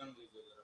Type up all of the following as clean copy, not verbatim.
Second दीजिए जरा।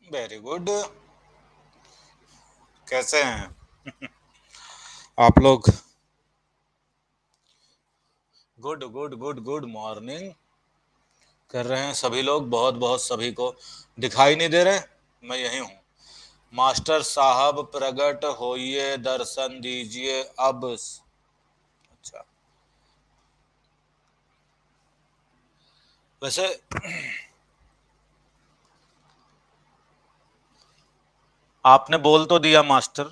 Very good. कैसे हैं आप लोग? Good good good good morning कर रहे हैं सभी लोग। बहुत बहुत सभी को दिखाई नहीं दे रहे, मैं यही हूँ। मास्टर साहब प्रकट होइए, दर्शन दीजिए अब। अच्छा, वैसे आपने बोल तो दिया मास्टर,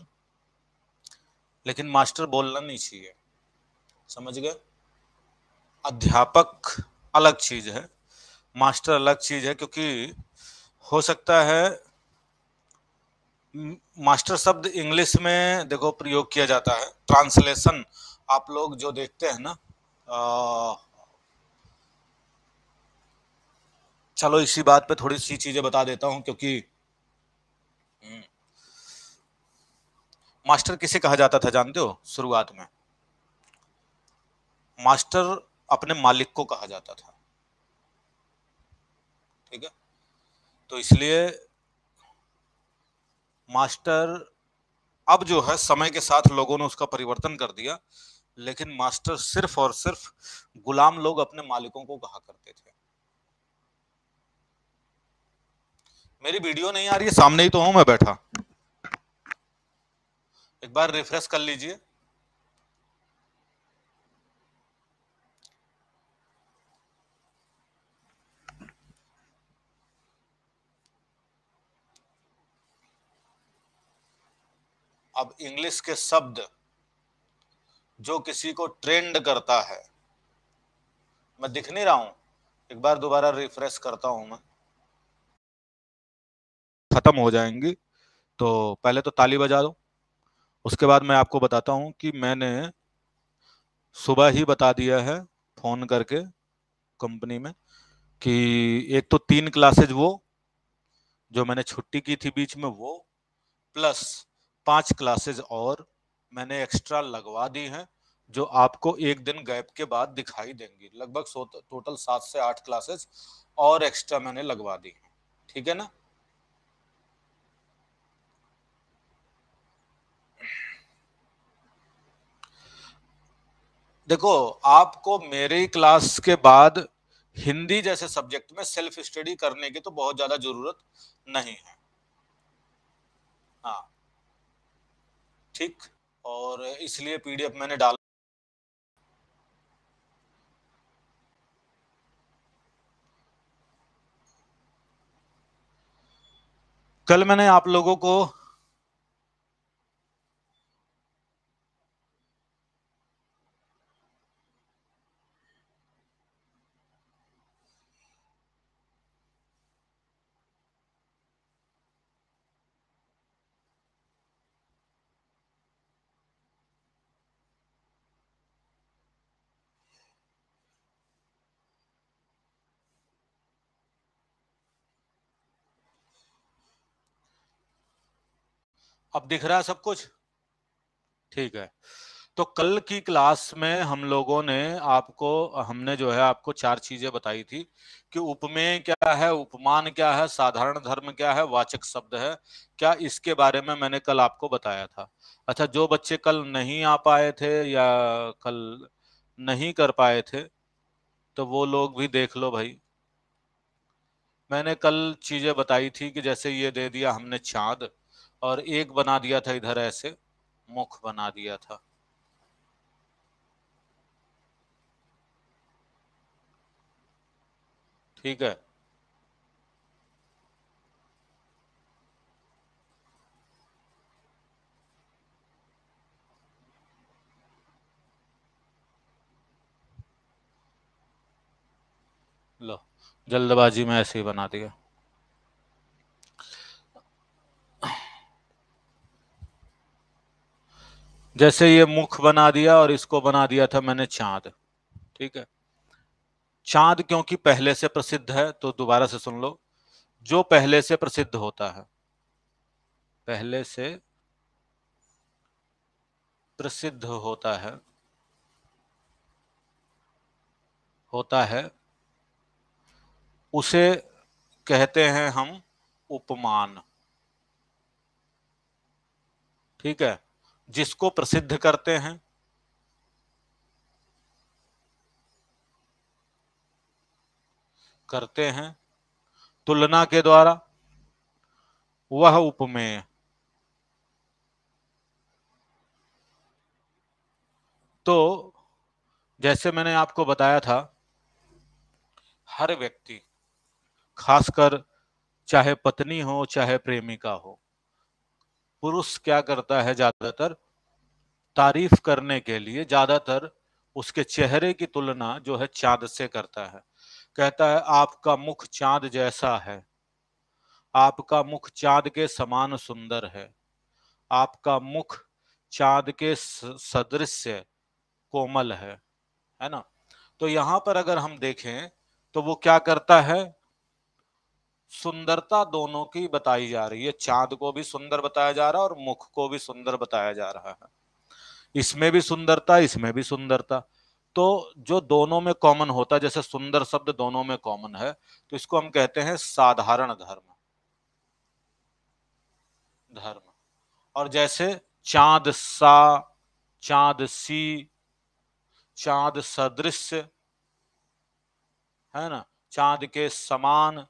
लेकिन मास्टर बोलना नहीं चाहिए, समझ गए? अध्यापक अलग चीज है, मास्टर अलग चीज है। क्योंकि हो सकता है मास्टर शब्द इंग्लिश में देखो प्रयोग किया जाता है, ट्रांसलेशन आप लोग जो देखते हैं ना। चलो इसी बात पे थोड़ी सी चीजें बता देता हूं, क्योंकि मास्टर किसे कहा जाता था जानते हो? शुरुआत में मास्टर अपने मालिक को कहा जाता था, ठीक है? तो इसलिए मास्टर, अब जो है समय के साथ लोगों ने उसका परिवर्तन कर दिया, लेकिन मास्टर सिर्फ और सिर्फ गुलाम लोग अपने मालिकों को कहा करते थे। मेरी वीडियो नहीं आ रही है? सामने ही तो हूं मैं बैठा, एक बार रिफ्रेश कर लीजिए। अब इंग्लिश के शब्द जो किसी को ट्रेंड करता है, मैं दिख नहीं रहा हूं, एक बार दोबारा रिफ्रेश करता हूं मैं, खत्म हो जाएंगी। तो पहले तो ताली बजा दो, उसके बाद मैं आपको बताता हूं कि मैंने सुबह ही बता दिया है फोन करके कंपनी में कि एक तो 3 क्लासेज वो जो मैंने छुट्टी की थी बीच में वो, प्लस 5 क्लासेज और मैंने एक्स्ट्रा लगवा दी हैं जो आपको एक दिन गैप के बाद दिखाई देंगी। लगभग टोटल 7 से 8 क्लासेस और एक्स्ट्रा मैंने लगवा दी हैं। ठीक है ना? देखो, आपको मेरी क्लास के बाद हिंदी जैसे सब्जेक्ट में सेल्फ स्टडी करने की तो बहुत ज्यादा जरूरत नहीं है। हाँ, ठीक। और इसलिए पीडीएफ मैंने डाल, कल मैंने आप लोगों को अब दिख रहा है सब कुछ? ठीक है। तो कल की क्लास में हम लोगों ने आपको हमने जो है आपको 4 चीजें बताई थी कि उपमेय क्या है, उपमान क्या है, साधारण धर्म क्या है, वाचक शब्द है क्या, इसके बारे में मैंने कल आपको बताया था। अच्छा, जो बच्चे कल नहीं आ पाए थे या कल नहीं कर पाए थे तो वो लोग भी देख लो भाई। मैंने कल चीजें बताई थी कि जैसे ये दे दिया हमने चांद, और एक बना दिया था इधर ऐसे मुख बना दिया था। ठीक है। लो, जल्दबाजी में ऐसे ही बना दिया। जैसे ये मुख बना दिया और इसको बना दिया था मैंने चांद। ठीक है। चांद क्योंकि पहले से प्रसिद्ध है, तो दोबारा से सुन लो, जो पहले से प्रसिद्ध होता है, पहले से प्रसिद्ध होता है उसे कहते हैं हम उपमान। ठीक है। जिसको प्रसिद्ध करते हैं तुलना के द्वारा, वह उपमेय। तो जैसे मैंने आपको बताया था, हर व्यक्ति, खासकर चाहे पत्नी हो चाहे प्रेमिका हो, पुरुष क्या करता है ज्यादातर, तारीफ करने के लिए ज्यादातर उसके चेहरे की तुलना जो है चांद से करता है। कहता है आपका मुख चांद जैसा है, आपका मुख चांद के समान सुंदर है, आपका मुख चांद के सदृश कोमल है ना? तो यहां पर अगर हम देखें तो वो क्या करता है, सुंदरता दोनों की बताई जा रही है। चांद को भी सुंदर बताया जा रहा है और मुख को भी सुंदर बताया जा रहा है। इसमें भी सुंदरता, इसमें भी सुंदरता। तो जो दोनों में कॉमन होता है, जैसे सुंदर शब्द दोनों में कॉमन है, तो इसको हम कहते हैं साधारण धर्म। और जैसे चांद सा, चांद सी, चांद सदृश, है ना, चांद के समान,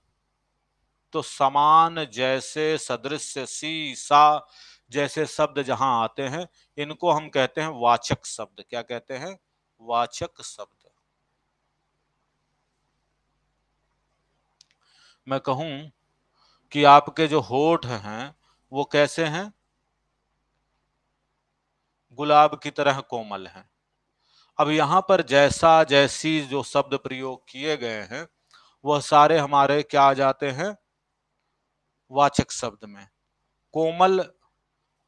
तो समान, जैसे, सदृश, सी, सा जैसे शब्द जहां आते हैं, इनको हम कहते हैं वाचक शब्द। क्या कहते हैं? वाचक शब्द। मैं कहूं कि आपके जो होठ हैं वो कैसे हैं? गुलाब की तरह कोमल हैं। अब यहां पर जैसा, जैसी जो शब्द प्रयोग किए गए हैं वह सारे हमारे क्या आ जाते हैं? वाचक शब्द में। कोमल,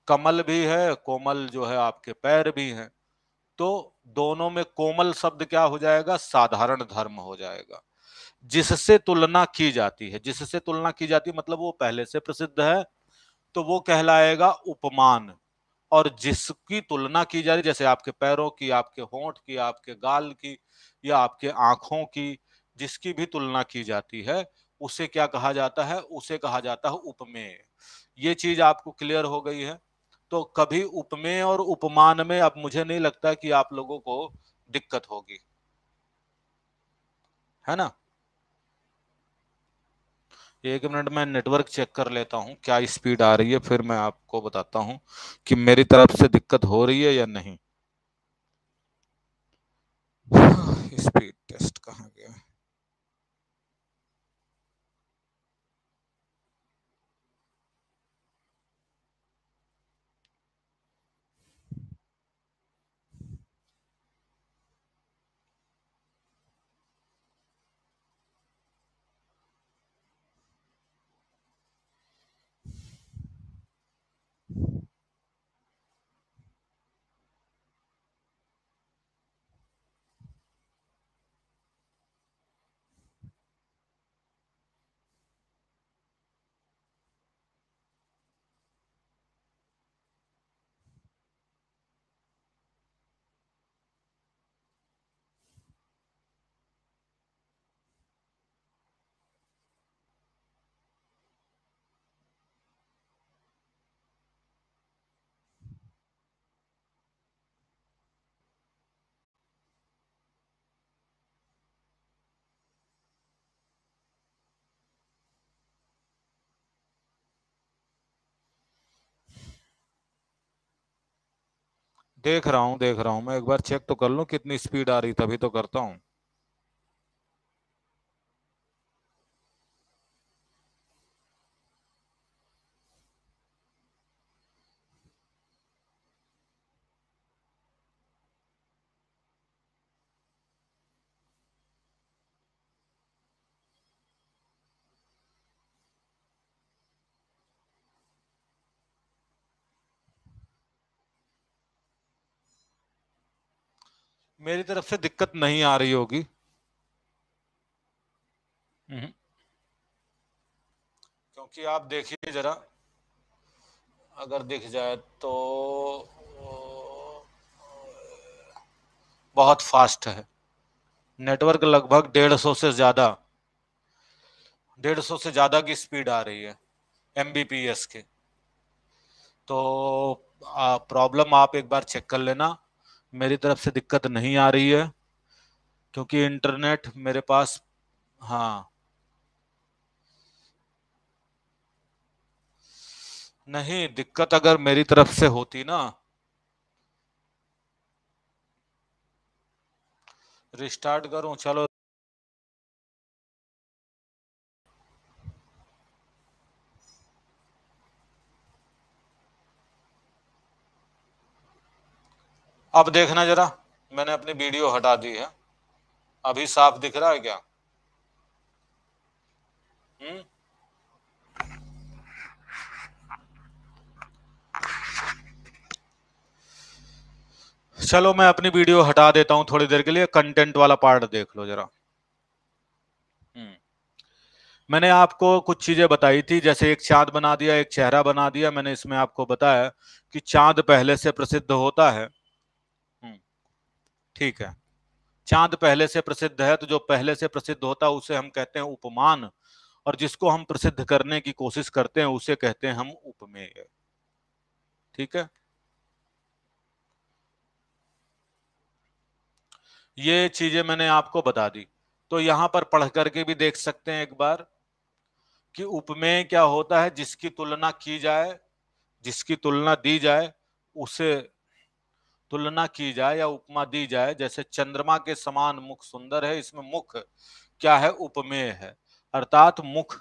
कमल भी है, कोमल जो है आपके पैर भी हैं। तो दोनों में कोमल शब्द क्या हो जाएगा? साधारण धर्म हो जाएगा। जिससे तुलना की जाती है, जिससे तुलना की जाती है मतलब वो पहले से प्रसिद्ध है, तो वो कहलाएगा उपमान। और जिसकी तुलना की जा रही, जैसे आपके पैरों की, आपके होंठ की, आपके गाल की, या आपके आंखों की, जिसकी भी तुलना की जाती है उसे क्या कहा जाता है? उसे कहा जाता है उपमेय। ये चीज आपको क्लियर हो गई है? तो कभी उपमेय और उपमान में अब मुझे नहीं लगता कि आप लोगों को दिक्कत होगी, है ना? एक मिनट में नेटवर्क चेक कर लेता हूँ क्या स्पीड आ रही है, फिर मैं आपको बताता हूँ कि मेरी तरफ से दिक्कत हो रही है या नहीं। स्पीड टेस्ट कहाँ गया? देख रहा हूँ, मैं एक बार चेक तो कर लूँ कितनी स्पीड आ रही, तभी तो करता हूँ। मेरी तरफ से दिक्कत नहीं आ रही होगी। क्योंकि आप देखिए जरा, अगर दिख जाए तो बहुत फास्ट है नेटवर्क, लगभग 150 से ज्यादा की स्पीड आ रही है एमबीपीएस के। तो प्रॉब्लम आप एक बार चेक कर लेना, मेरी तरफ से दिक्कत नहीं आ रही है क्योंकि इंटरनेट मेरे पास। हाँ, नहीं, दिक्कत अगर मेरी तरफ से होती ना, रिस्टार्ट करूं? चलो, अब देखना जरा, मैंने अपनी वीडियो हटा दी है, अभी साफ दिख रहा है क्या? हम्म। चलो मैं अपनी वीडियो हटा देता हूं थोड़ी देर के लिए, कंटेंट वाला पार्ट देख लो जरा। हम्म। मैंने आपको कुछ चीजें बताई थी, जैसे एक चांद बना दिया, एक चेहरा बना दिया। मैंने इसमें आपको बताया कि चांद पहले से प्रसिद्ध होता है। ठीक है, चांद पहले से प्रसिद्ध है, तो जो पहले से प्रसिद्ध होता है उसे हम कहते हैं उपमान, और जिसको हम प्रसिद्ध करने की कोशिश करते हैं उसे कहते हैं हम उपमेय। ठीक है, ये चीजें मैंने आपको बता दी। तो यहां पर पढ़ करके भी देख सकते हैं एक बार कि उपमेय क्या होता है? जिसकी तुलना की जाए, जिसकी तुलना दी जाए, उसे तुलना की जाए या उपमा दी जाए। जैसे चंद्रमा के समान मुख सुंदर है, इसमें मुख क्या है? उपमेय है। अर्थात मुख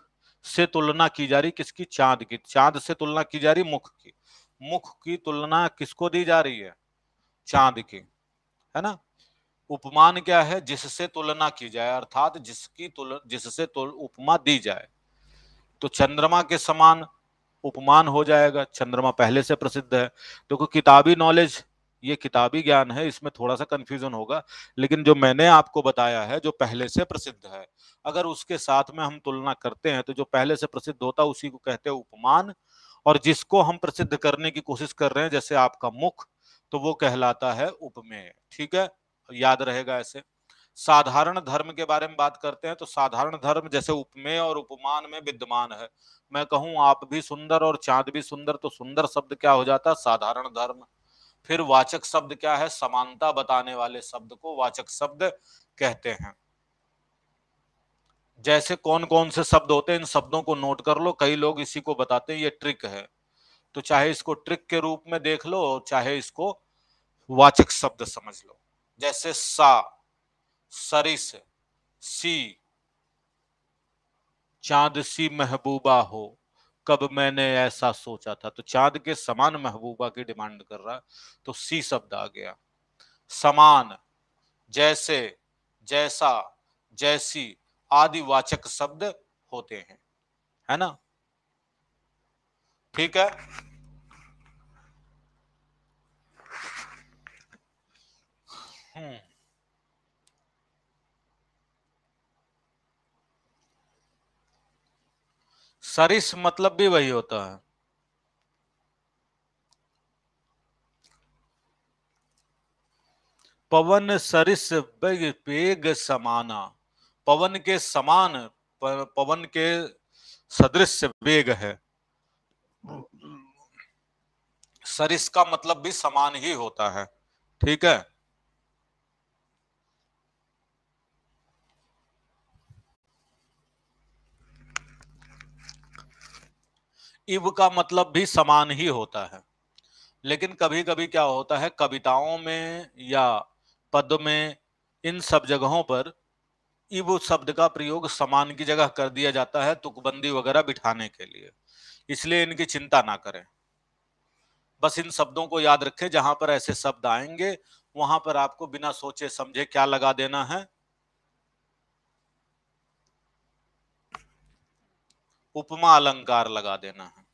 से तुलना की जा रही किसकी? चांद की। चांद से तुलना की जा रही मुख की। मुख की तुलना किसको दी जा रही है? चांद की, है ना? उपमान क्या है? जिससे तुलना की जाए, अर्थात जिससे उपमा दी जाए। तो चंद्रमा के समान उपमान हो जाएगा, चंद्रमा पहले से प्रसिद्ध है। देखो, किताबी नॉलेज ये किताबी ज्ञान है, इसमें थोड़ा सा कंफ्यूजन होगा, लेकिन जो मैंने आपको बताया है जो पहले से प्रसिद्ध है, अगर उसके साथ में हम तुलना करते हैं तो जो पहले से प्रसिद्ध होता है उसी को कहते हैं उपमान, और जिसको हम प्रसिद्ध करने की कोशिश कर रहे हैं जैसे आपका मुख, तो वो कहलाता है उपमेय। ठीक है, याद रहेगा ऐसे। साधारण धर्म के बारे में बात करते हैं तो साधारण धर्म जैसे उपमेय और उपमान में विद्यमान है। मैं कहूं आप भी सुंदर और चांद भी सुंदर, तो सुंदर शब्द क्या हो जाता है? साधारण धर्म। फिर वाचक शब्द क्या है? समानता बताने वाले शब्द को वाचक शब्द कहते हैं। जैसे कौन कौन से शब्द होते हैं, इन शब्दों को नोट कर लो, कई लोग इसी को बताते हैं ये ट्रिक है, तो चाहे इसको ट्रिक के रूप में देख लो, चाहे इसको वाचक शब्द समझ लो। जैसे सा, सरिस, सी, चांद सी महबूबा हो, कब मैंने ऐसा सोचा था, तो चांद के समान महबूबा की डिमांड कर रहा है, तो सी शब्द आ गया। समान, जैसे, जैसा, जैसी आदि वाचक शब्द होते हैं, है ना? ठीक है। हम्म। सरिस मतलब भी वही होता है। पवन सरिस बेग बेग समाना, पवन के समान, पवन के सदृश वेग है। सरिस का मतलब भी समान ही होता है। ठीक है। इव का मतलब भी समान ही होता है, लेकिन कभी कभी क्या होता है, कविताओं में या पद में, इन सब जगहों पर इव शब्द का प्रयोग समान की जगह कर दिया जाता है तुकबंदी वगैरह बिठाने के लिए, इसलिए इनकी चिंता ना करें। बस इन शब्दों को याद रखें, जहां पर ऐसे शब्द आएंगे वहां पर आपको बिना सोचे समझे क्या लगा देना है? उपमा अलंकार लगा देना है।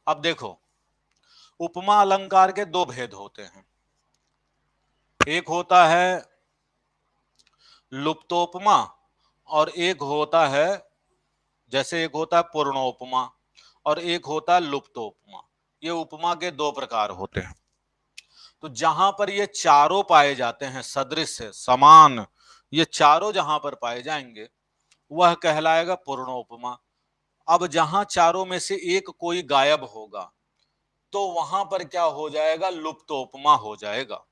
अब देखो, उपमा अलंकार के दो भेद होते हैं। एक होता है लुप्तोपमा, और एक होता है, जैसे एक होता है पूर्णोपमा और एक होता है लुप्तोपमा। ये उपमा के दो प्रकार होते हैं। तो जहां पर ये चारों पाए जाते हैं, सदृश, समान, ये चारों जहां पर पाए जाएंगे वह कहलाएगा पूर्णोपमा। अब जहां चारों में से एक कोई गायब होगा तो वहां पर क्या हो जाएगा? लुप्तोपमा हो जाएगा।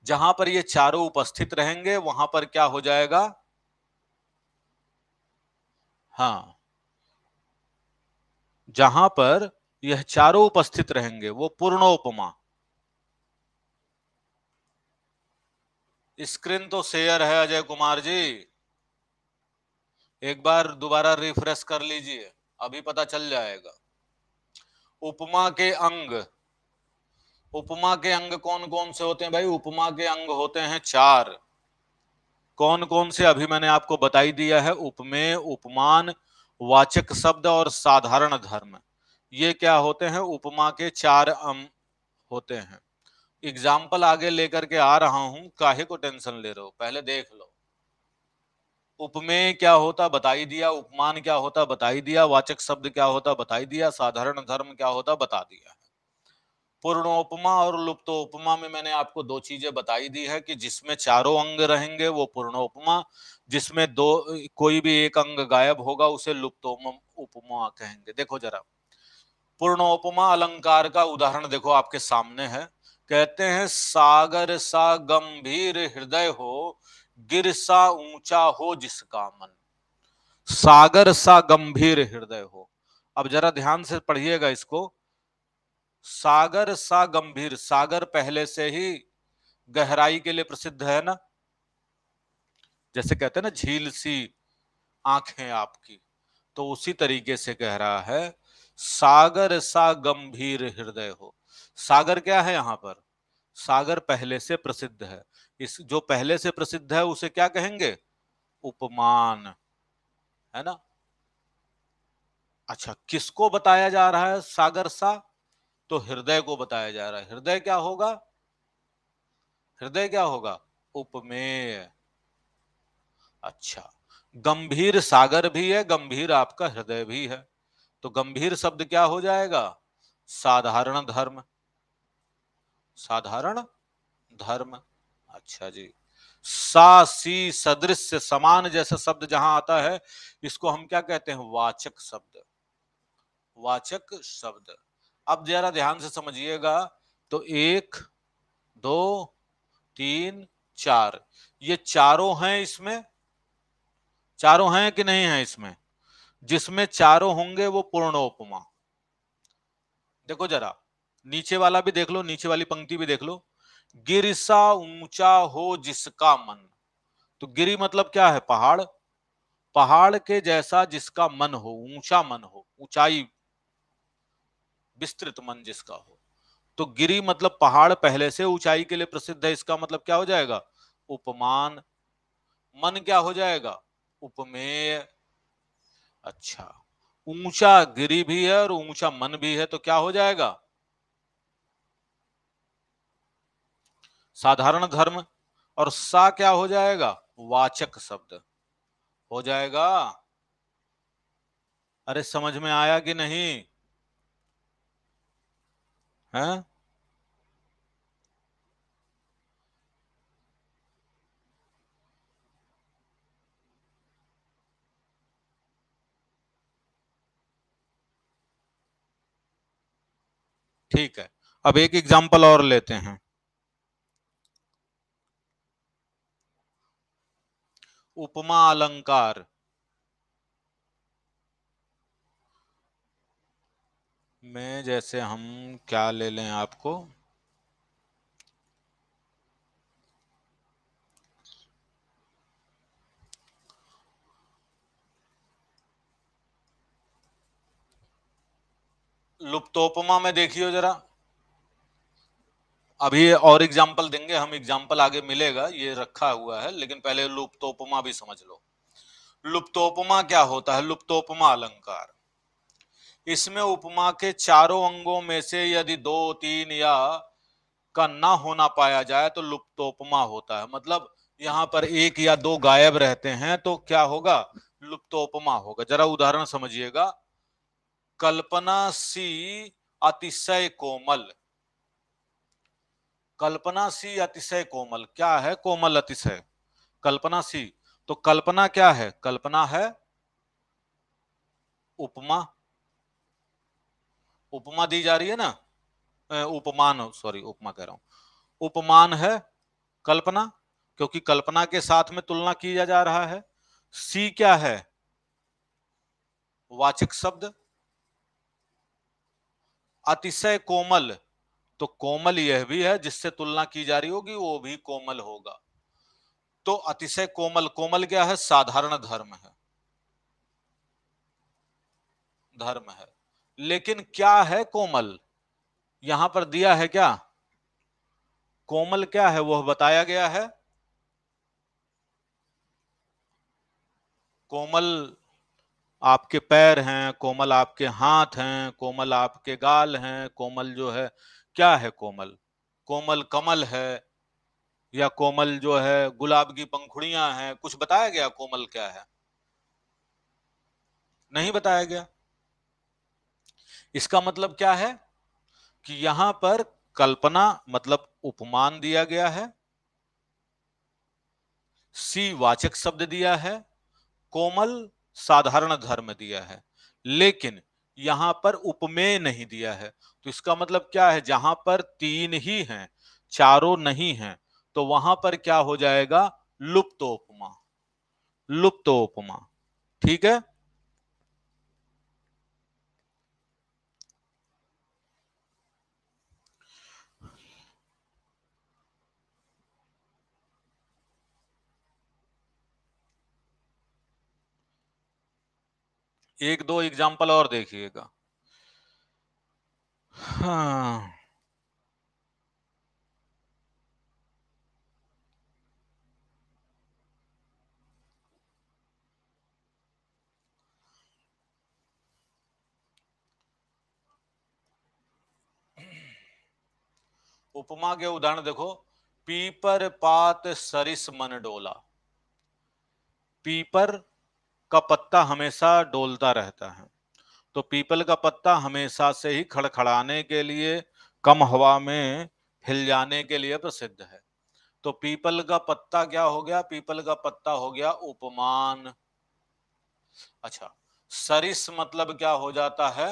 जहां पर ये चारों उपस्थित रहेंगे वहां पर क्या हो जाएगा? हाँ, जहां पर यह चारों उपस्थित रहेंगे वो पूर्णोपमा। स्क्रीन तो शेयर है अजय कुमार जी, एक बार दोबारा रिफ्रेश कर लीजिए, अभी पता चल जाएगा। उपमा के अंग, उपमा के अंग कौन कौन से होते हैं भाई? उपमा के अंग होते हैं चार। कौन कौन से? अभी मैंने आपको बताई दिया है, उपमेय, उपमान, वाचक शब्द और साधारण धर्म। ये क्या होते हैं? उपमा के चार अंग होते हैं। एग्जाम्पल आगे लेकर के आ रहा हूं, काहे को टेंशन ले रहे हो, पहले देख लो। उपमेय क्या होता बता ही दिया, उपमान क्या होता बता ही दिया, वाचक शब्द क्या होता बता ही दिया, साधारण धर्म क्या होता बता दिया। पूर्णोपमा और लुप्तोपमा में मैंने आपको दो चीजें बताई दी है कि जिसमें चारों अंग रहेंगे वो पूर्णोपमा, जिसमें दो कोई भी एक अंग गायब होगा उसे लुप्तोपमा कहेंगे। देखो जरा, पूर्णोपमा अलंकार का उदाहरण देखो आपके सामने है। कहते हैं सागर सा गंभीर हृदय हो, गिर सा ऊंचा हो जिसका मन। सागर सा गंभीर हृदय हो। अब जरा ध्यान से पढ़िएगा इसको। सागर सा गंभीर, सागर पहले से ही गहराई के लिए प्रसिद्ध है ना, जैसे कहते हैं ना झील सी आंखें आपकी, तो उसी तरीके से कह रहा है सागर सा गंभीर हृदय हो। सागर क्या है यहां पर? सागर पहले से प्रसिद्ध है। इस जो पहले से प्रसिद्ध है उसे क्या कहेंगे? उपमान, है ना? अच्छा, किसको बताया जा रहा है सागर सा? तो हृदय को बताया जा रहा है। हृदय क्या होगा? हृदय क्या होगा? उपमेय। अच्छा, गंभीर सागर भी है, गंभीर आपका हृदय भी है, तो गंभीर शब्द क्या हो जाएगा? साधारण धर्म। साधारण धर्म। अच्छा जी। सा सी सदृश समान जैसा शब्द जहां आता है, इसको हम क्या कहते हैं? वाचक शब्द। वाचक शब्द। अब जरा ध्यान से समझिएगा, तो एक, दो, तीन, चार, ये चारों हैं इसमें? चारों हैं कि नहीं है इसमें? जिसमें चारों होंगे वो पूर्णोपमा। देखो जरा, नीचे वाला भी देख लो, नीचे वाली पंक्ति भी देख लो। गिरिसा ऊंचा हो जिसका मन। तो गिरि मतलब क्या है? पहाड़। पहाड़ के जैसा जिसका मन हो, ऊंचा मन हो, ऊंचाई, विस्तृत मन जिसका हो। तो गिरि मतलब पहाड़ पहले से ऊंचाई के लिए प्रसिद्ध है, इसका मतलब क्या हो जाएगा? उपमान। मन क्या हो जाएगा? उपमेय। अच्छा, ऊंचा गिरि भी है और ऊंचा मन भी है, तो क्या हो जाएगा? साधारण धर्म। और सा क्या हो जाएगा? वाचक शब्द हो जाएगा। अरे समझ में आया कि नहीं? है? ठीक है, अब एक एग्जाम्पल और लेते हैं। उपमा अलंकार में जैसे हम क्या ले लें आपको? लुप्तोपमा में देखियो जरा। अभी और एग्जाम्पल देंगे हम, एग्जाम्पल आगे मिलेगा, ये रखा हुआ है, लेकिन पहले लुप्तोपमा भी समझ लो। लुप्तोपमा क्या होता है? लुप्तोपमा अलंकार, इसमें उपमा के चारों अंगों में से यदि दो, तीन या का ना होना पाया जाए तो लुप्तोपमा होता है। मतलब यहां पर एक या दो गायब रहते हैं तो क्या होगा? लुप्तोपमा होगा। जरा उदाहरण समझिएगा। कल्पना सी अतिशय कोमल। कल्पना सी अतिशय कोमल, क्या है? कोमल अतिशय। कल्पना सी, तो कल्पना क्या है? कल्पना है उपमा। उपमा दी जा रही है ना, उपमान, सॉरी उपमा कह रहा हूं, उपमान है कल्पना, क्योंकि कल्पना के साथ में तुलना किया जा रहा है। सी क्या है? वाचक शब्द। अतिशय कोमल, तो कोमल यह भी है जिससे तुलना की जा रही होगी, वो भी कोमल होगा। तो अतिशय कोमल, कोमल क्या है? साधारण धर्म है, धर्म है। लेकिन क्या है कोमल? यहां पर दिया है क्या? कोमल क्या है वह बताया गया है। कोमल आपके पैर हैं, कोमल आपके हाथ हैं, कोमल आपके गाल हैं, कोमल जो है, क्या है कोमल? कोमल कमल है, या कोमल जो है गुलाब की पंखुड़ियां हैं, कुछ बताया गया कोमल क्या है? नहीं बताया गया। इसका मतलब क्या है? कि यहां पर कल्पना मतलब उपमान दिया गया है, सी वाचक शब्द दिया है, कोमल साधारण धर्म दिया है, लेकिन यहां पर उपमेय नहीं दिया है। तो इसका मतलब क्या है? जहां पर तीन ही हैं, चारों नहीं हैं, तो वहां पर क्या हो जाएगा? लुप्तोपमा। लुप्तोपमा। ठीक है। एक दो एग्जाम्पल और देखिएगा। हाँ, उपमा के उदाहरण देखो, पीपर पात सरिस मन डोला। पीपर का पत्ता हमेशा डोलता रहता है, तो पीपल का पत्ता हमेशा से ही खड़खड़ाने के लिए, कम हवा में हिल जाने के लिए प्रसिद्ध है। तो पीपल का पत्ता क्या हो गया? पीपल का पत्ता हो गया उपमान। अच्छा, सरिस मतलब क्या हो जाता है?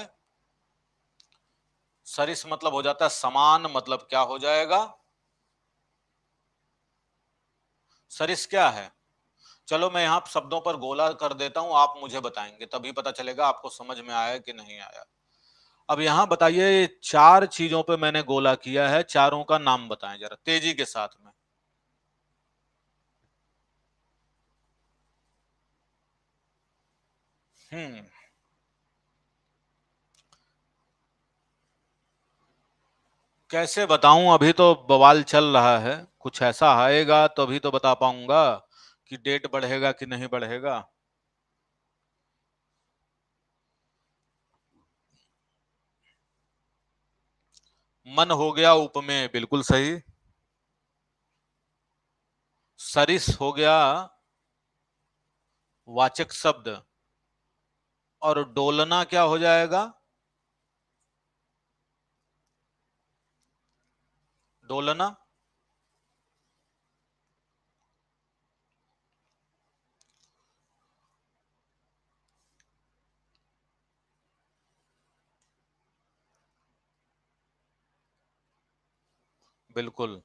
सरिस मतलब हो जाता है समान, मतलब क्या हो जाएगा? सरिस क्या है? चलो मैं यहां शब्दों पर गोला कर देता हूं, आप मुझे बताएंगे, तभी पता चलेगा आपको समझ में आया कि नहीं आया। अब यहां बताइए, चार चीजों पे मैंने गोला किया है, चारों का नाम बताएं जरा तेजी के साथ में। हम्म कैसे बताऊं? अभी तो बवाल चल रहा है, कुछ ऐसा आएगा तो अभी तो बता पाऊंगा कि डेट बढ़ेगा कि नहीं बढ़ेगा। मन हो गया उपमेय, बिल्कुल सही। सरिस हो गया वाचक शब्द, और डोलना क्या हो जाएगा? डोलना। बिल्कुल।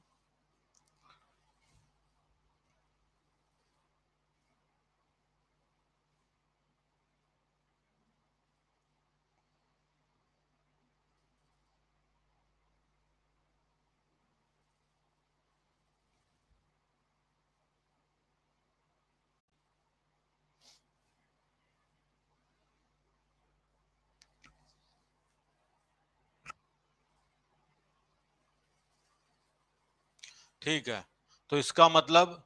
ठीक है, तो इसका मतलब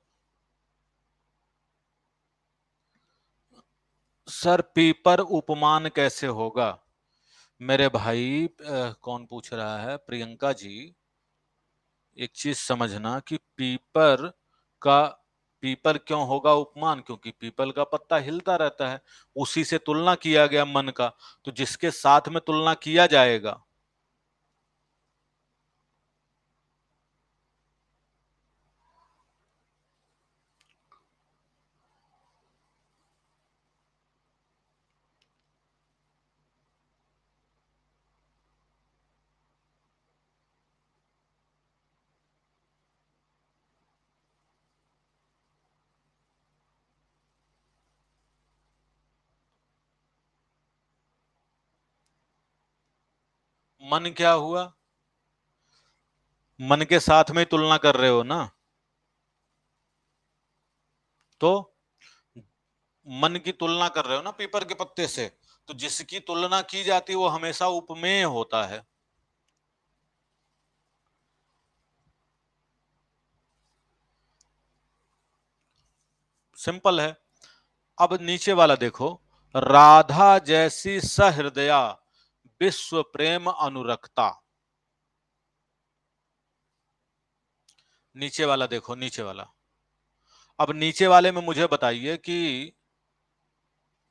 सर पीपर उपमान कैसे होगा? मेरे भाई कौन पूछ रहा है? प्रियंका जी, एक चीज समझना कि पीपर का, पीपर क्यों होगा उपमान? क्योंकि पीपल का पत्ता हिलता रहता है, उसी से तुलना किया गया मन का, तो जिसके साथ में तुलना किया जाएगा। मन क्या हुआ? मन के साथ में तुलना कर रहे हो ना? तो मन की तुलना कर रहे हो ना पीपर के पत्ते से, तो जिसकी तुलना की जाती है वो हमेशा उपमेय होता है। सिंपल है। अब नीचे वाला देखो, राधा जैसी सहृदया विश्व प्रेम अनुरक्ता। नीचे वाला देखो, नीचे वाला। अब नीचे वाले में मुझे बताइए कि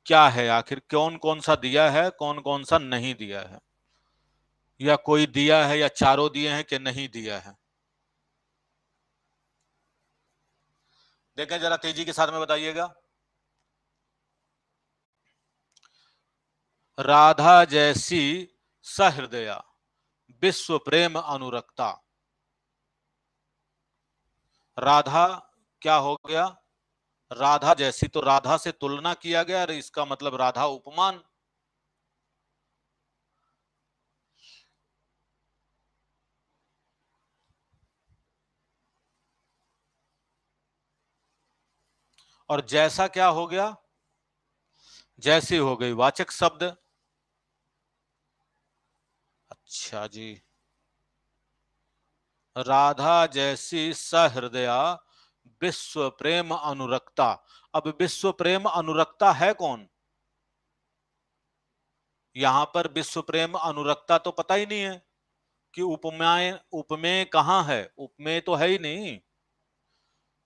क्या है आखिर, कौन कौन सा दिया है, कौन कौन सा नहीं दिया है, या कोई दिया है या चारों दिए हैं कि नहीं दिया है? देखें जरा तेजी के साथ में बताइएगा। राधा जैसी सहृदया विश्व प्रेम अनुरक्ता। राधा क्या हो गया? राधा जैसी, तो राधा से तुलना किया गया, इसका मतलब राधा उपमान। और जैसा क्या हो गया? जैसी हो गई वाचक शब्द। अच्छा जी। राधा जैसी सहृदया विश्व प्रेम अनुरक्ता। अब विश्व प्रेम अनुरक्ता है कौन? यहां पर विश्व प्रेम अनुरक्ता तो पता ही नहीं है कि उपमेय, उपमेय कहाँ है? उपमेय तो है ही नहीं।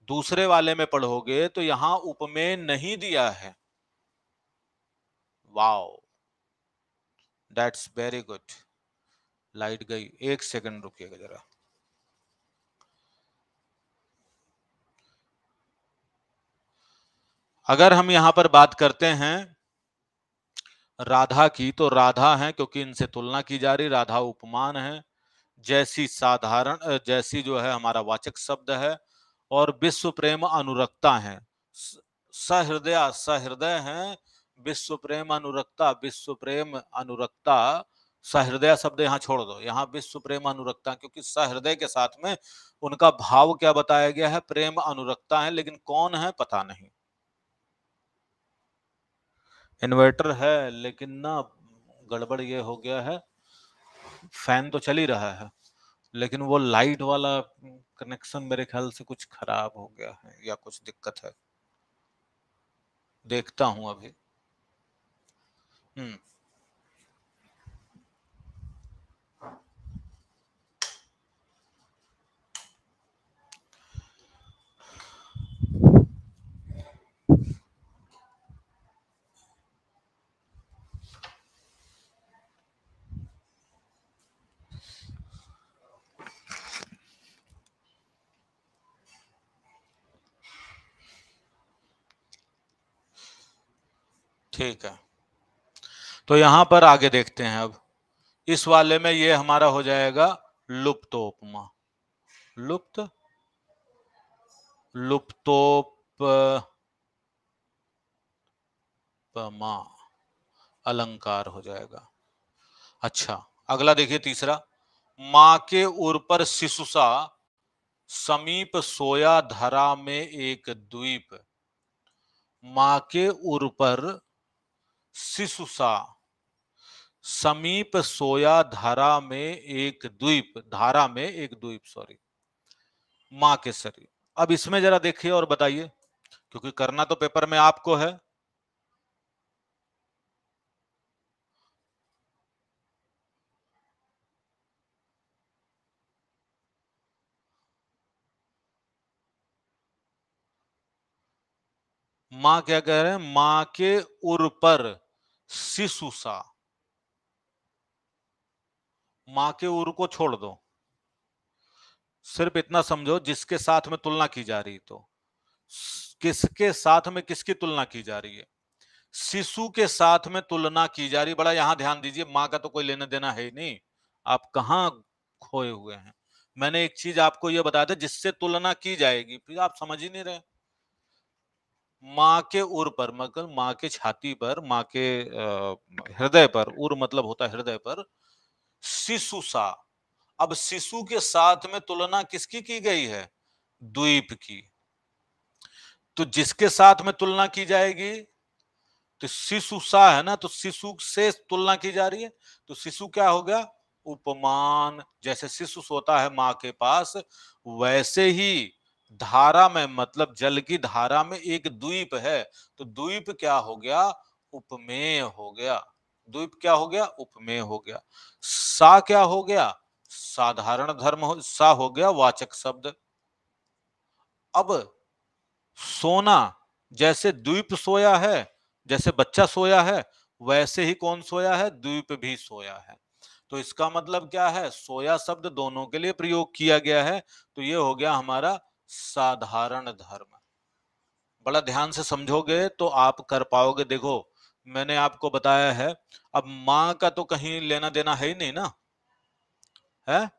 दूसरे वाले में पढ़ोगे तो यहां उपमेय नहीं दिया है। Wow, that's very good. Light गई, 1 सेकंड रुकिएगा जरा। अगर हम यहां पर बात करते हैं राधा की, तो राधा है क्योंकि इनसे तुलना की जा रही, राधा उपमान है। जैसी साधारण, जैसी जो है हमारा वाचक शब्द है, और विश्व प्रेम अनुरक्ता है। सहृदया, सहृदय है, विश्व प्रेम अनुरक्ता, विश्व प्रेम अनुरक्ता। सहृदय शब्द यहां छोड़ दो, यहां विश्व प्रेम अनुरक्ता, क्योंकि सहृदय के साथ में उनका भाव क्या बताया गया है? प्रेम अनुरक्ता है, लेकिन कौन है पता नहीं। इन्वर्टर है, लेकिन ना गड़बड़ ये हो गया है, फैन तो चल ही रहा है, लेकिन वो लाइट वाला कनेक्शन मेरे ख्याल से कुछ खराब हो गया है या कुछ दिक्कत है। देखता हूं अभी। हम्म। ठीक है, तो यहां पर आगे देखते हैं। अब इस वाले में ये हमारा हो जाएगा लुप्तोपमा। लुप्त, लुप्तोपमा अलंकार हो जाएगा। अच्छा, अगला देखिए तीसरा। मां के उर पर शिशुसा, समीप सोया धरा में एक द्वीप। मां के उर पर शिशुसा, समीप सोया धारा में एक द्वीप, धारा में एक द्वीप, सॉरी, मां के शरीर। अब इसमें जरा देखिए और बताइए, क्योंकि करना तो पेपर में आपको है। मां क्या कह रहे हैं? मां के उर पर शिशुसा, मां के उर को छोड़ दो, सिर्फ इतना समझो जिसके साथ में तुलना की जा रही, तो किसके साथ में किसकी तुलना की जा रही है? शिशु के साथ में तुलना की जा रही। बड़ा यहां ध्यान दीजिए, मां का तो कोई लेना देना है ही नहीं, आप कहां खोए हुए हैं। मैंने एक चीज आपको यह बताया था जिससे तुलना की जाएगी, फिर आप समझ ही नहीं रहे। मां के उर पर मतलब मां के छाती पर, मां के हृदय पर, उर मतलब होता है हृदय पर, शिशु सा। अब शिशु के साथ में तुलना किसकी की गई है? द्वीप की। तो जिसके साथ में तुलना की जाएगी, तो शिशु सा है ना, तो शिशु से तुलना की जा रही है, तो शिशु क्या हो गया? उपमान। जैसे शिशु सोता है मां के पास, वैसे ही धारा में मतलब जल की धारा में एक द्वीप है, तो द्वीप क्या हो गया? उपमेय हो गया। द्वीप क्या हो गया? उपमेय हो गया। सा क्या हो गया? साधारण धर्म हो, सा हो गया वाचक शब्द। अब सोना, जैसे द्वीप सोया है, जैसे बच्चा सोया है, वैसे ही कौन सोया है? द्वीप भी सोया है। तो इसका मतलब क्या है? सोया शब्द दोनों के लिए प्रयोग किया गया है, तो ये हो गया हमारा साधारण धर्म। बड़ा ध्यान से समझोगे तो आप कर पाओगे। देखो, मैंने आपको बताया है, अब मां का तो कहीं लेना देना है ही नहीं ना, है?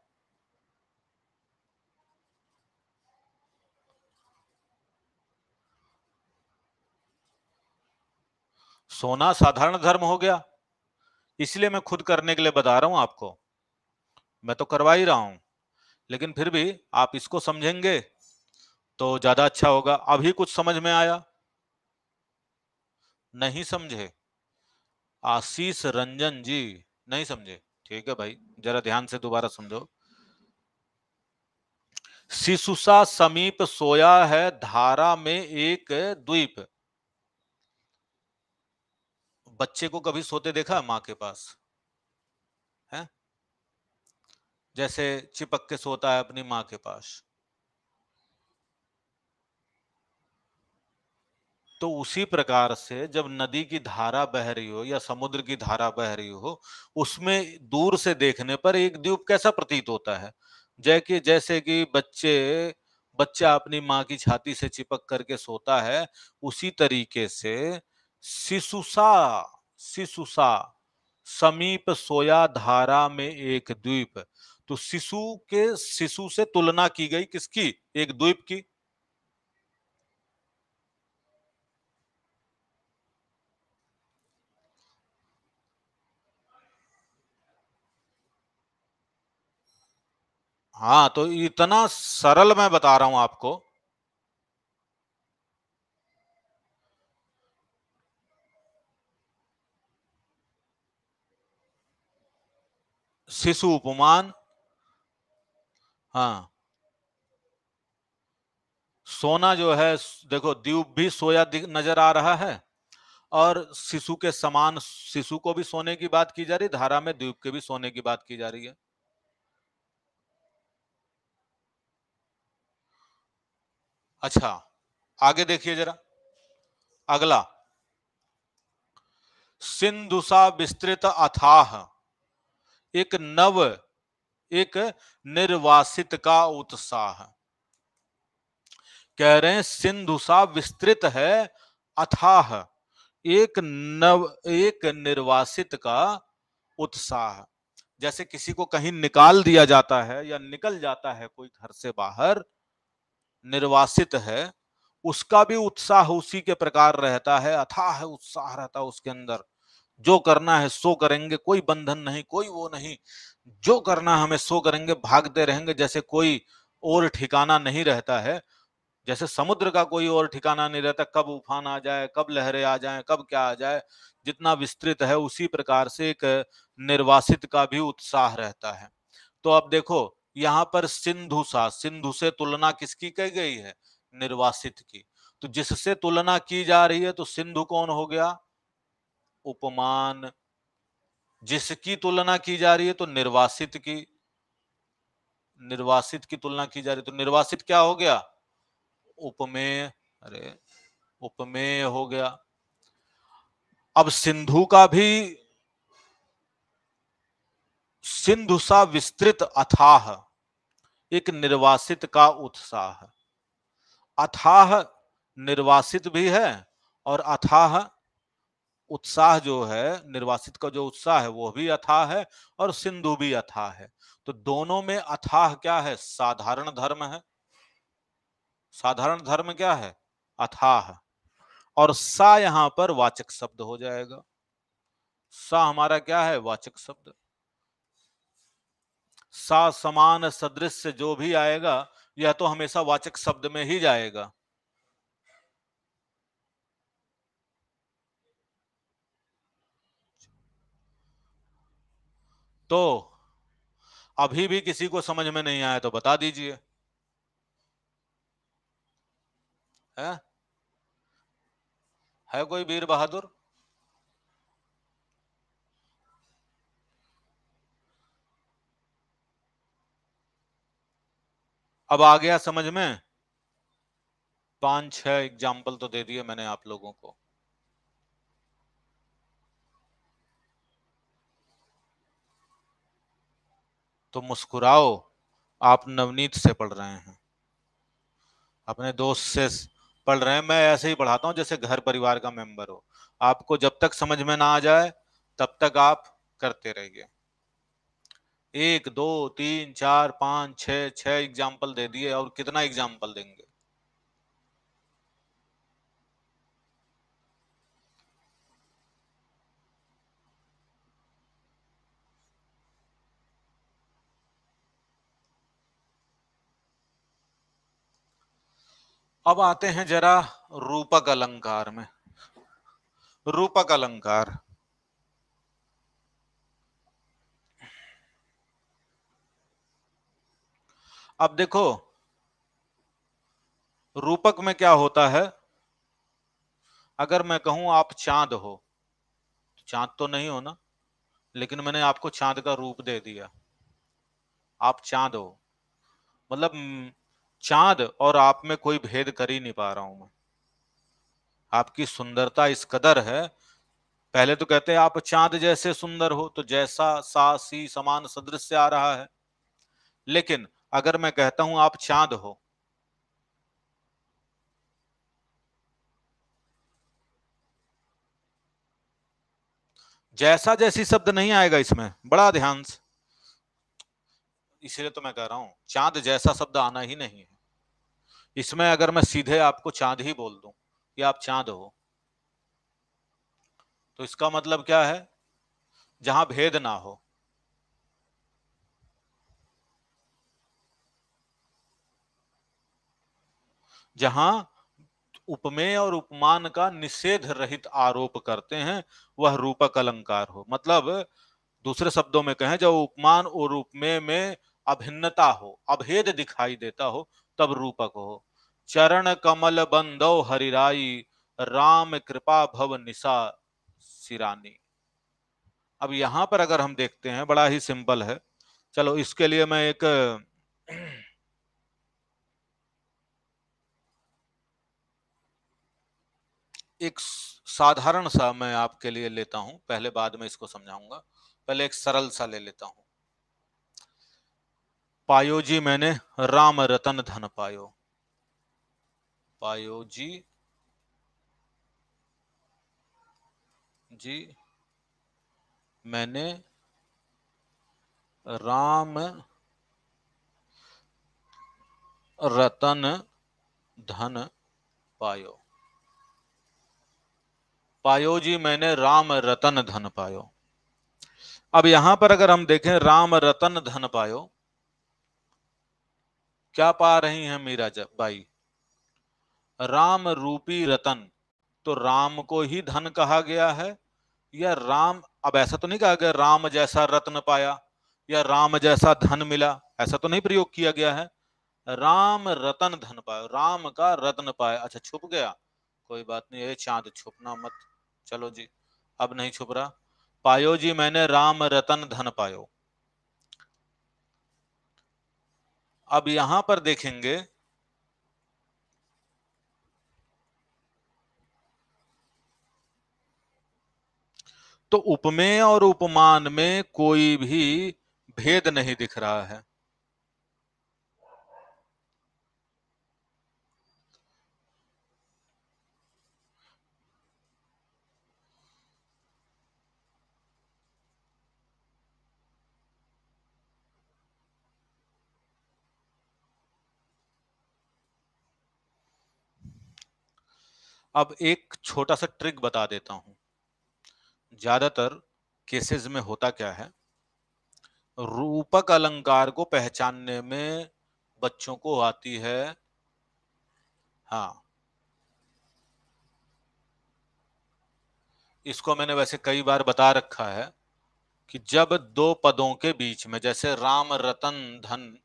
सोना साधारण धर्म हो गया, इसलिए मैं खुद करने के लिए बता रहा हूं आपको। मैं तो करवा ही रहा हूं, लेकिन फिर भी आप इसको समझेंगे तो ज्यादा अच्छा होगा। अभी कुछ समझ में आया? नहीं समझे? आशीष रंजन जी नहीं समझे? ठीक है भाई, जरा ध्यान से दोबारा समझो। शिशुसा समीप सोया है धारा में एक द्वीप। बच्चे को कभी सोते देखा है मां के पास? है? जैसे चिपक के सोता है अपनी माँ के पास। तो उसी प्रकार से जब नदी की धारा बह रही हो या समुद्र की धारा बह रही हो, उसमें दूर से देखने पर एक द्वीप कैसा प्रतीत होता है? जैसे कि बच्चा अपनी माँ की छाती से चिपक करके सोता है, उसी तरीके से शिशुसा शिशुसा समीप सोया धारा में एक द्वीप। तो शिशु से तुलना की गई किसकी? एक द्वीप की। हाँ, तो इतना सरल मैं बता रहा हूं आपको। शिशु उपमान। हाँ, सोना जो है, देखो द्वीप भी सोया नजर आ रहा है, और शिशु के समान शिशु को भी सोने की बात की जा रही, धारा में द्वीप के भी सोने की बात की जा रही है। अच्छा, आगे देखिए जरा, अगला। सिंधुसा विस्तृत अथाह एक नव एक निर्वासित का उत्साह। कह रहे हैं सिंधु सा विस्तृत है, अथाह एक निर्वासित का उत्साह। जैसे किसी को कहीं निकाल दिया जाता है या निकल जाता है कोई घर से बाहर, निर्वासित है, उसका भी उत्साह उसी के प्रकार रहता है, अथाह उत्साह रहता है उसके अंदर। जो करना है सो करेंगे, कोई बंधन नहीं, कोई वो नहीं, जो करना हमें सो करेंगे, भागते रहेंगे, जैसे कोई और ठिकाना नहीं रहता है। जैसे समुद्र का कोई और ठिकाना नहीं रहता, कब उफान आ जाए, कब लहरें आ जाएं, कब क्या आ जाए, जितना विस्तृत है उसी प्रकार से एक निर्वासित का भी उत्साह रहता है। तो अब देखो, यहां पर सिंधु से तुलना किसकी की गई है? निर्वासित की। तो जिससे तुलना की जा रही है, तो सिंधु कौन हो गया? उपमान। जिसकी तुलना की जा रही है तो निर्वासित की तुलना की जा रही है, तो निर्वासित क्या हो गया? उपमेय। अरे, उपमेय हो गया। अब सिंधु सा विस्तृत अथाह एक निर्वासित का उत्साह। अथाह निर्वासित भी है, और अथाह उत्साह जो है, निर्वासित का जो उत्साह है वो भी अथाह है, और सिंधु भी अथाह है। तो दोनों में अथाह क्या है? साधारण धर्म है। साधारण धर्म क्या है? अथाह। और सा यहां पर वाचक शब्द हो जाएगा। सा हमारा क्या है? वाचक शब्द। सा समान सदृश जो भी आएगा, यह तो हमेशा वाचक शब्द में ही जाएगा। तो अभी भी किसी को समझ में नहीं आया तो बता दीजिए। है है कोई वीर बहादुर? अब आ गया समझ में? 5-6 एग्जाम्पल तो दे दिए मैंने आप लोगों को। तो मुस्कुराओ, आप नवनीत से पढ़ रहे हैं, अपने दोस्त से पढ़ रहे हैं। मैं ऐसे ही पढ़ाता हूं जैसे घर परिवार का मेंबर हो। आपको जब तक समझ में ना आ जाए तब तक आप करते रहिए। 1 2 3 4 5 6 एग्जाम्पल दे दिए, और कितना एग्जाम्पल देंगे? अब आते हैं जरा रूपक अलंकार में। रूपक अलंकार। अब देखो, रूपक में क्या होता है? अगर मैं कहूं आप चांद हो, तो चांद तो नहीं हो ना, लेकिन मैंने आपको चांद का रूप दे दिया। आप चांद हो, मतलब चांद और आप में कोई भेद कर ही नहीं पा रहा हूं मैं। आपकी सुंदरता इस कदर है, पहले तो कहते हैं आप चांद जैसे सुंदर हो, तो जैसा सा सी समान सदृश से आ रहा है। लेकिन अगर मैं कहता हूं आप चांद हो, जैसा जैसी शब्द नहीं आएगा इसमें, बड़ा ध्यान से। इसलिए तो मैं कह रहा हूं चांद जैसा शब्द आना ही नहीं है इसमें। अगर मैं सीधे आपको चांद ही बोल दूं कि आप चांद हो, तो इसका मतलब क्या है? जहां भेद ना हो, जहां उपमेय और उपमान का निषेध रहित आरोप करते हैं, वह रूपक अलंकार हो। मतलब दूसरे शब्दों में कहें, जब उपमान और उपमेय में अभिन्नता हो, अभेद दिखाई देता हो, तब रूपक हो। चरण कमल बंदो हरिराई, राम कृपा भव निशा सिरानी। अब यहां पर अगर हम देखते हैं, बड़ा ही सिंपल है। चलो इसके लिए मैं एक साधारण सा मैं आपके लिए लेता हूं, पहले बाद में इसको समझाऊंगा। पहले एक सरल सा ले लेता हूं। पायो जी मैंने राम रतन धन पायो। पायो जी मैंने राम रतन धन पायो। पायो जी मैंने राम रतन धन पायो। अब यहां पर अगर हम देखें, राम रतन धन पायो, क्या पा रही हैं मीरा बाई? राम रूपी रतन। तो राम को ही धन कहा गया है, या राम, अब ऐसा तो नहीं कहा गया राम जैसा रत्न पाया या राम जैसा धन मिला, ऐसा तो नहीं प्रयोग किया गया है। राम रतन धन पायो, राम का रत्न पाया। अच्छा छुप गया, कोई बात नहीं, ये चांद छुपना मत। चलो जी, अब नहीं छुप रहा। पायो जी मैंने राम रतन धन पायो। अब यहां पर देखेंगे, तो उपमेय और उपमान में कोई भी भेद नहीं दिख रहा है। अब एक छोटा सा ट्रिक बता देता हूं। ज्यादातर केसेस में होता क्या है, रूपक अलंकार को पहचानने में बच्चों को आती है, हाँ, इसको मैंने वैसे कई बार बता रखा है कि जब दो पदों के बीच में, जैसे राम रतन धन,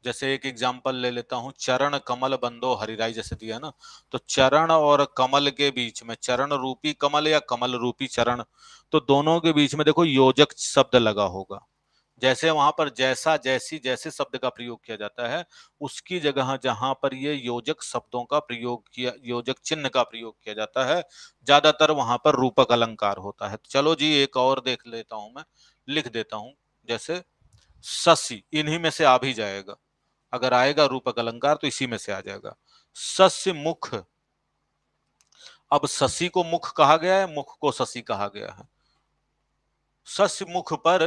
जैसे एक एग्जांपल ले लेता हूं, चरण कमल बंदो हरिराई जैसे दिया ना, तो चरण और कमल के बीच में, चरण रूपी कमल या कमल रूपी चरण, तो दोनों के बीच में देखो योजक शब्द लगा होगा। जैसे वहां पर जैसा जैसी जैसे शब्द का प्रयोग किया जाता है, उसकी जगह जहां पर ये योजक शब्दों का प्रयोग किया, योजक चिन्ह का प्रयोग किया जाता है, ज्यादातर वहां पर रूपक अलंकार होता है। तो चलो जी एक और देख लेता हूं मैं, लिख देता हूं। जैसे ससी, इन्हीं में से आ भी जाएगा, अगर आएगा रूपक अलंकार तो इसी में से आ जाएगा। सस्य मुख। अब शशि को मुख कहा गया है, मुख को शशि कहा गया है। सस्य मुख पर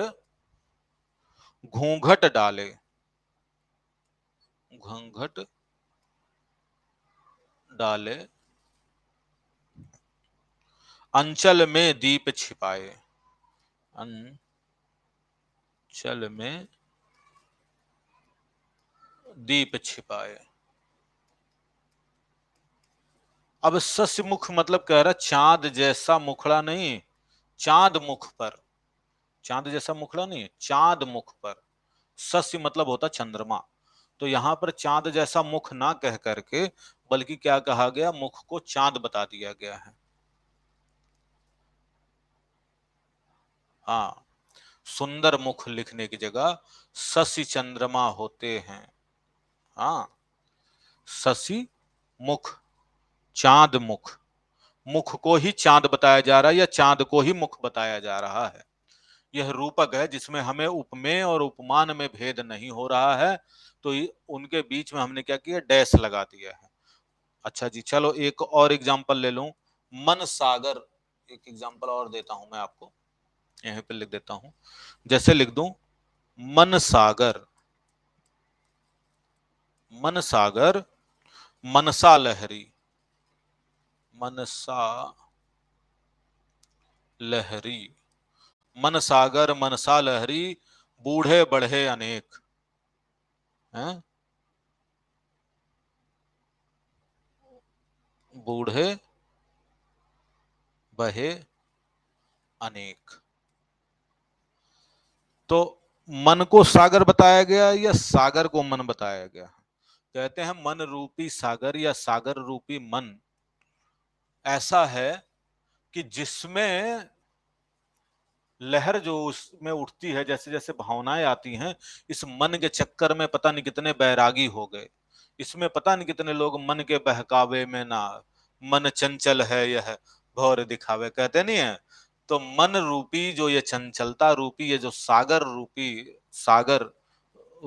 घूंघट डाले, घूंघट डाले, अंचल में दीप छिपाए, अंचल में दीप छिपाए। अब सस्य मुख मतलब कह रहा चांद जैसा मुखड़ा नहीं, चांद मुख पर, चांद जैसा मुखड़ा नहीं, चांद मुख पर। सस्य मतलब होता चंद्रमा। तो यहां पर चांद जैसा मुख ना कह करके, बल्कि क्या कहा गया, मुख को चांद बता दिया गया है। हाँ, सुंदर मुख लिखने की जगह शशि चंद्रमा होते हैं। हाँ, शशि मुख, चांद मुख, मुख को ही चांद बताया जा रहा है या चांद को ही मुख बताया जा रहा है। यह रूपक है जिसमें हमें उपमेय और उपमान में भेद नहीं हो रहा है, तो उनके बीच में हमने क्या किया, डैश लगा दिया है। अच्छा जी, चलो एक और एग्जांपल ले लूं, मन सागर। एक एग्जांपल और देता हूं मैं आपको, यहीं पे लिख देता हूं, जैसे लिख दूं मन सागर, मन सागर मनसा लहरी, मनसा लहरी, मन सागर मनसा लहरी, बूढ़े बढ़े अनेक हैं, बूढ़े बहे अनेक। तो मन को सागर बताया गया या सागर को मन बताया गया? कहते हैं मन रूपी सागर या सागर रूपी मन ऐसा है कि जिसमें लहर जो उसमें उठती है, जैसे जैसे भावनाएं आती हैं, इस मन के चक्कर में पता नहीं कितने बैरागी हो गए, इसमें पता नहीं कितने लोग मन के बहकावे में ना, मन चंचल है यह भौर दिखावे, कहते नहीं है। तो मन रूपी जो ये चंचलता रूपी, ये जो सागर रूपी, सागर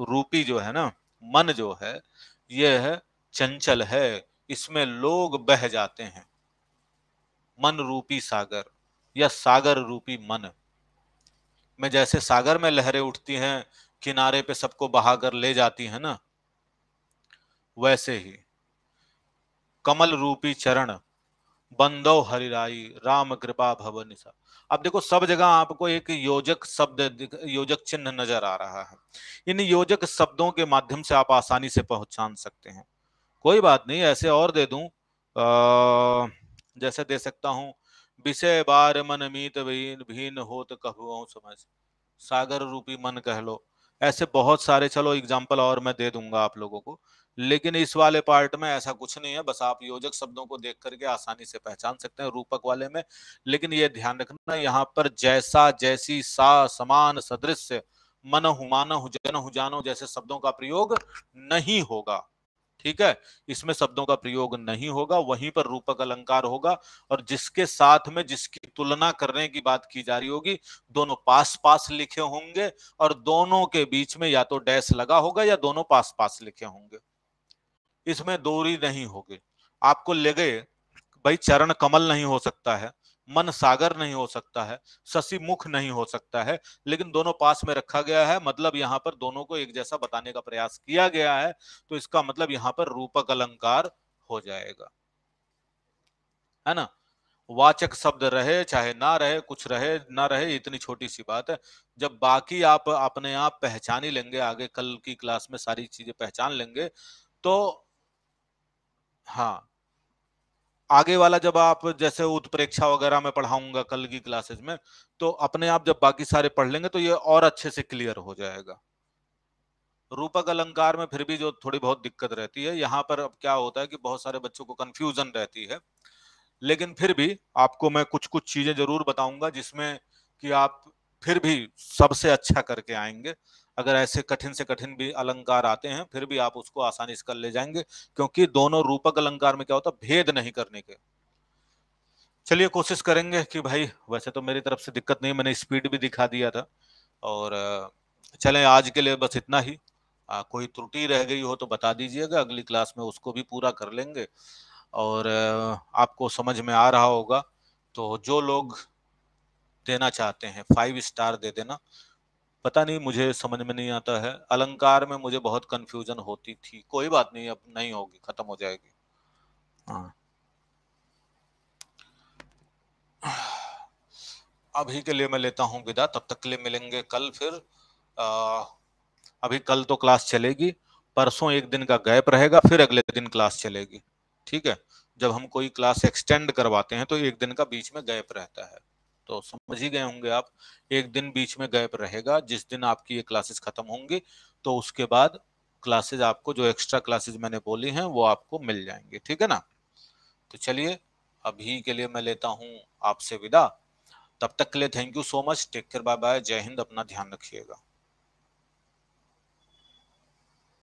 रूपी जो है ना मन जो है, यह चंचल है, इसमें लोग बह जाते हैं। मन रूपी सागर या सागर रूपी मन में जैसे सागर में लहरें उठती हैं, किनारे पे सबको बहाकर ले जाती हैं ना, वैसे ही कमल रूपी चरण बंदो हरिराई, राम कृपा भवन सा। अब देखो सब जगह आपको एक योजक शब्द, योजक चिन्ह नजर आ रहा है। इन योजक शब्दों के माध्यम से आप आसानी से पहचान सकते हैं। कोई बात नहीं, ऐसे और दे दूं, जैसे दे सकता हूं, विषय बार मन मीत भीन भीन होत कहूँ समझ, सागर रूपी मन कह लो। ऐसे बहुत सारे, चलो एग्जाम्पल और मैं दे दूंगा आप लोगों को, लेकिन इस वाले पार्ट में ऐसा कुछ नहीं है, बस आप योजक शब्दों को देख करके आसानी से पहचान सकते हैं रूपक वाले में। लेकिन ये ध्यान रखना, यहाँ पर जैसा, जैसी, सा, समान, सदृश, मनहु मानहु जनहु जानो जैसे शब्दों का प्रयोग नहीं होगा। ठीक है, इसमें शब्दों का प्रयोग नहीं होगा, वहीं पर रूपक अलंकार होगा। और जिसके साथ में जिसकी तुलना करने की बात की जा रही होगी, दोनों पास पास लिखे होंगे, और दोनों के बीच में या तो डैश लगा होगा या दोनों पास पास लिखे होंगे, इसमें दूरी नहीं होगी। आपको लगे भाई चरण कमल नहीं हो सकता है, मन सागर नहीं हो सकता है, शशि मुख नहीं हो सकता है, लेकिन दोनों पास में रखा गया है, मतलब यहां पर दोनों को एक जैसा बताने का प्रयास किया गया है, तो इसका मतलब यहां पर रूपक अलंकार हो जाएगा, है ना। वाचक शब्द रहे चाहे ना रहे, कुछ रहे ना रहे, इतनी छोटी सी बात है। जब बाकी आप अपने आप पहचान ही लेंगे, आगे कल की क्लास में सारी चीजें पहचान लेंगे, तो हाँ, आगे वाला जब आप जैसे उत्प्रेक्षा वगैरह में पढ़ाऊंगा कल की क्लासेस में, तो अपने आप जब बाकी सारे पढ़ लेंगे तो ये और अच्छे से क्लियर हो जाएगा। रूपक अलंकार में फिर भी जो थोड़ी बहुत दिक्कत रहती है, यहाँ पर अब क्या होता है कि बहुत सारे बच्चों को कंफ्यूजन रहती है, लेकिन फिर भी आपको मैं कुछ कुछ चीजें जरूर बताऊंगा जिसमें कि आप फिर भी सबसे अच्छा करके आएंगे। अगर ऐसे कठिन से कठिन भी अलंकार आते हैं, फिर भी आप उसको आसानी से कर ले जाएंगे, क्योंकि दोनों रूपक अलंकार में क्या होता है, भेद नहीं करने के। चलिए कोशिश करेंगे कि भाई, वैसे तो मेरी तरफ से दिक्कत नहीं, मैंने स्पीड भी दिखा दिया था। और चलें आज के लिए बस इतना ही। कोई त्रुटि रह गई हो तो बता दीजिएगा, अगली क्लास में उसको भी पूरा कर लेंगे। और आपको समझ में आ रहा होगा, तो जो लोग देना चाहते हैं 5 स्टार दे देना। पता नहीं, मुझे समझ में नहीं आता है, अलंकार में मुझे बहुत कंफ्यूजन होती थी, कोई बात नहीं, अब नहीं होगी, खत्म हो जाएगी। हाँ, अभी के लिए मैं लेता हूँ विदा, तब तक के लिए मिलेंगे कल फिर। आ, अभी कल तो क्लास चलेगी, परसों एक दिन का गैप रहेगा, फिर अगले दिन क्लास चलेगी। ठीक है, जब हम कोई क्लास एक्सटेंड करवाते हैं तो एक दिन का बीच में गैप रहता है, तो समझ ही गए होंगे आप। एक दिन बीच में गैप रहेगा, जिस दिन आपकी ये क्लासेस खत्म होंगी, तो उसके बाद क्लासेस आपको, जो एक्स्ट्रा क्लासेस मैंने बोली हैं, वो आपको मिल जाएंगी। ठीक है ना। तो चलिए, अभी के लिए मैं लेता हूँ आपसे विदा। तब तक के लिए thank you so much, take care, bye bye, जय हिंद, अपना ध्यान रखिएगा।